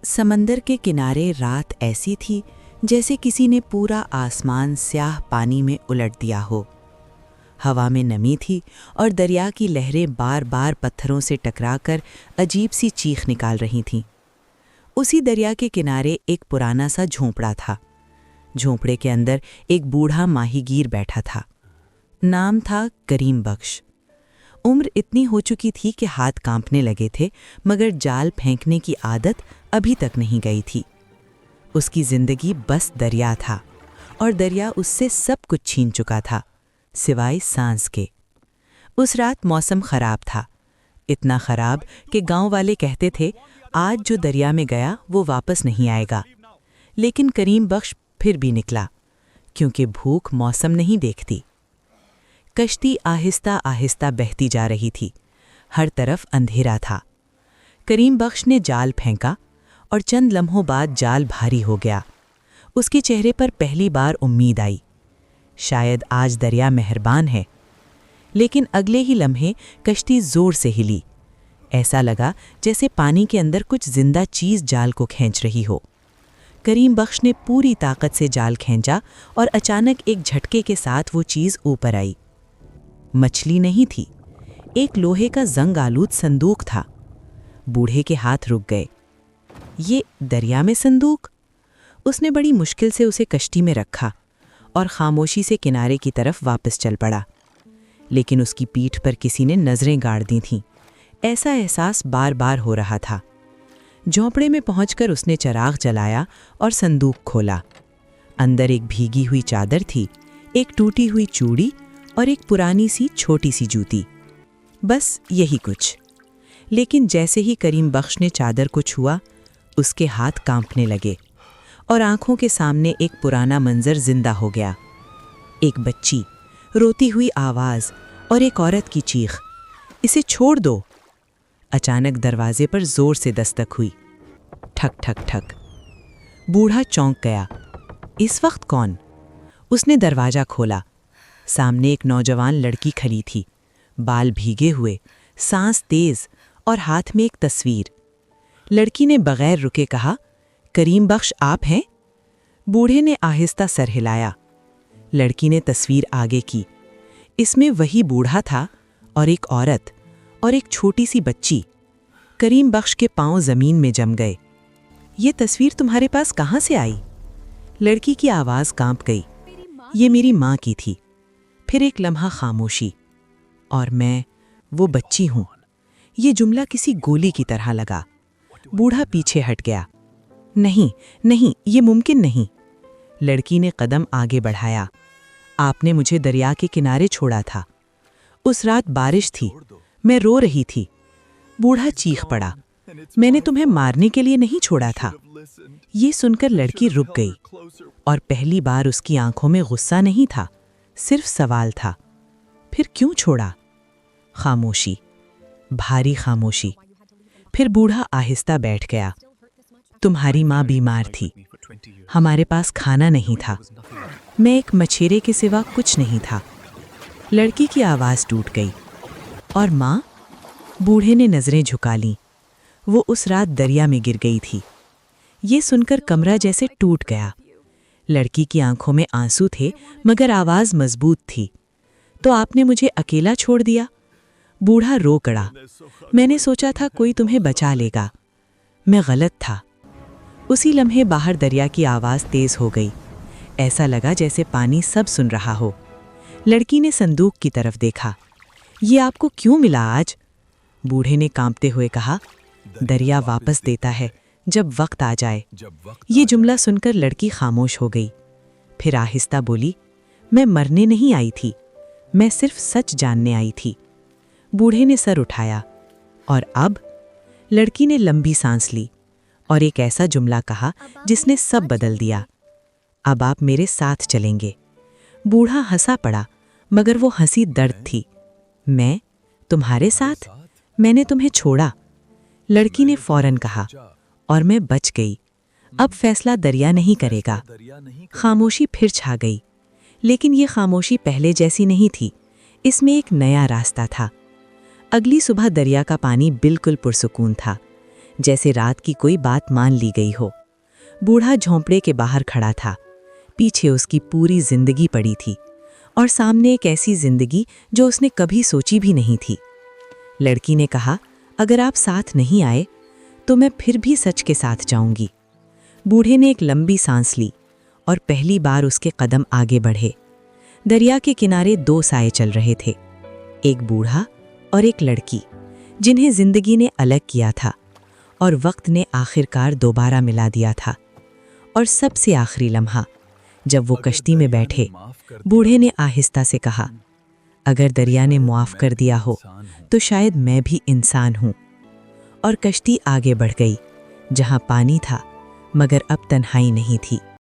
समंदर के किनारे रात ऐसी थी जैसे किसी ने पूरा आसमान स्याह पानी में उलट दिया हो। हवा में नमी थी और दरिया की लहरें बार बार पत्थरों से टकराकर अजीब सी चीख निकाल रही थीं। उसी दरिया के किनारे एक पुराना सा झोंपड़ा था। झोंपड़े के अंदर एक बूढ़ा माहीगीर बैठा था। नाम था करीम बख्श। उम्र इतनी हो चुकी थी कि हाथ कांपने लगे थे, मगर जाल फेंकने की आदत अभी तक नहीं गई थी। उसकी जिंदगी बस दरिया था और दरिया उससे सब कुछ छीन चुका था, सिवाय सांस के। उस रात मौसम खराब था, इतना खराब कि गांव वाले कहते थे आज जो दरिया में गया वो वापस नहीं आएगा। लेकिन करीम बख्श फिर भी निकला, क्योंकि भूख मौसम नहीं देखती। कश्ती आहिस्ता आहिस्ता बहती जा रही थी। हर तरफ अंधेरा था। करीम बख्श ने जाल फेंका और चंद लम्हों बाद जाल भारी हो गया। उसके चेहरे पर पहली बार उम्मीद आई, शायद आज दरिया मेहरबान है। लेकिन अगले ही लम्हे कश्ती जोर से हिली। ऐसा लगा जैसे पानी के अंदर कुछ जिंदा चीज जाल को खींच रही हो। करीम बख्श ने पूरी ताकत से जाल खींचा और अचानक एक झटके के साथ वो चीज ऊपर आई। मछली नहीं थी, एक लोहे का जंग आलूद संदूक था। बूढ़े के हाथ रुक गए। ये दरिया में संदूक? उसने बड़ी मुश्किल से उसे कश्ती में रखा और खामोशी से किनारे की तरफ वापस चल पड़ा। लेकिन उसकी पीठ पर किसी ने नजरें गाड़ दी थीं। ऐसा एहसास बार बार हो रहा था। झोंपड़े में पहुंचकर उसने चराग जलाया और संदूक खोला। अंदर एक भीगी हुई चादर थी, एक टूटी हुई चूड़ी और एक पुरानी सी छोटी सी जूती। बस यही कुछ। लेकिन जैसे ही करीम बख्श ने चादर को छुआ, उसके हाथ कांपने लगे और आंखों के सामने एक पुराना मंजर जिंदा हो गया। एक बच्ची, रोती हुई आवाज और एक औरत की चीख, इसे छोड़ दो। अचानक दरवाजे पर जोर से दस्तक हुई। ठक ठक ठक। बूढ़ा चौंक गया। इस वक्त कौन? उसने दरवाजा खोला। सामने एक नौजवान लड़की खड़ी थी, बाल भीगे हुए, सांस तेज और हाथ में एक तस्वीर। लड़की ने बगैर रुके कहा, करीम बख्श आप हैं? बूढ़े ने आहिस्ता सर हिलाया। लड़की ने तस्वीर आगे की। इसमें वही बूढ़ा था और एक औरत और एक छोटी सी बच्ची। करीम बख्श के पांव जमीन में जम गए। ये तस्वीर तुम्हारे पास कहाँ से आई? लड़की की आवाज कांप गई। ये मेरी माँ की थी। फिर एक लम्हा खामोशी। और मैं वो बच्ची हूं। ये जुमला किसी गोली की तरह लगा। बूढ़ा पीछे हट गया। नहीं नहीं, ये मुमकिन नहीं। लड़की ने कदम आगे बढ़ाया। आपने मुझे दरिया के किनारे छोड़ा था। उस रात बारिश थी, मैं रो रही थी। बूढ़ा चीख पड़ा, मैंने तुम्हें मारने के लिए नहीं छोड़ा था। ये सुनकर लड़की रुक गई और पहली बार उसकी आंखों में गुस्सा नहीं था, सिर्फ सवाल था, फिर क्यों छोड़ा? खामोशी, भारी खामोशी। फिर बूढ़ा आहिस्ता बैठ गया। तुम्हारी माँ बीमार थी, हमारे पास खाना नहीं था, मैं एक मछेरे के सिवा कुछ नहीं था। लड़की की आवाज़ टूट गई। और माँ? बूढ़े ने नज़रें झुका लीं। वो उस रात दरिया में गिर गई थी। ये सुनकर कमरा जैसे टूट गया। लड़की की आंखों में आंसू थे, मगर आवाज़ मजबूत थी। तो आपने मुझे अकेला छोड़ दिया? बूढ़ा रो पड़ा। मैंने सोचा था कोई तुम्हें बचा लेगा। मैं गलत था। उसी लम्हे बाहर दरिया की आवाज़ तेज हो गई। ऐसा लगा जैसे पानी सब सुन रहा हो। लड़की ने संदूक की तरफ देखा। ये आपको क्यों मिला आज? बूढ़े ने कांपते हुए कहा, दरिया वापस देता है जब वक्त आ जाए। ये जुमला सुनकर लड़की खामोश हो गई। फिर आहिस्ता बोली, मैं मरने नहीं आई थी, मैं सिर्फ सच जानने आई थी। बूढ़े ने सर उठाया। और अब? लड़की ने लंबी सांस ली और एक ऐसा जुमला कहा जिसने सब बदल दिया, अब आप मेरे साथ चलेंगे। बूढ़ा हंसा पड़ा, मगर वो हंसी दर्द थी। मैं? तुम्हारे साथ? मैंने तुम्हें छोड़ा। लड़की ने फौरन कहा, और मैं बच गई। अब फैसला दरिया नहीं करेगा। खामोशी फिर छा गई। लेकिन ये खामोशी पहले जैसी नहीं थी, इसमें एक नया रास्ता था। अगली सुबह दरिया का पानी बिल्कुल पुरसुकून था। जैसे रात की कोई बात मान ली गई हो। बूढ़ा झोंपड़े के बाहर खड़ा था। पीछे उसकी पूरी जिंदगी पड़ी थी और सामने एक ऐसी जिंदगी जो उसने कभी सोची भी नहीं थी। लड़की ने कहा, अगर आप साथ नहीं आए तो मैं फिर भी सच के साथ जाऊंगी। बूढ़े ने एक लंबी सांस ली और पहली बार उसके कदम आगे बढ़े। दरिया के किनारे दो साए चल रहे थे, एक बूढ़ा और एक लड़की, जिन्हें जिंदगी ने अलग किया था और वक्त ने आखिरकार दोबारा मिला दिया था। और सबसे आखिरी लम्हा, जब वो कश्ती में बैठे, बूढ़े ने आहिस्ता से कहा, अगर दरिया ने मुआफ कर दिया हो तो शायद मैं भी इंसान हूँ। और कश्ती आगे बढ़ गई, जहाँ पानी था मगर अब तन्हाई नहीं थी।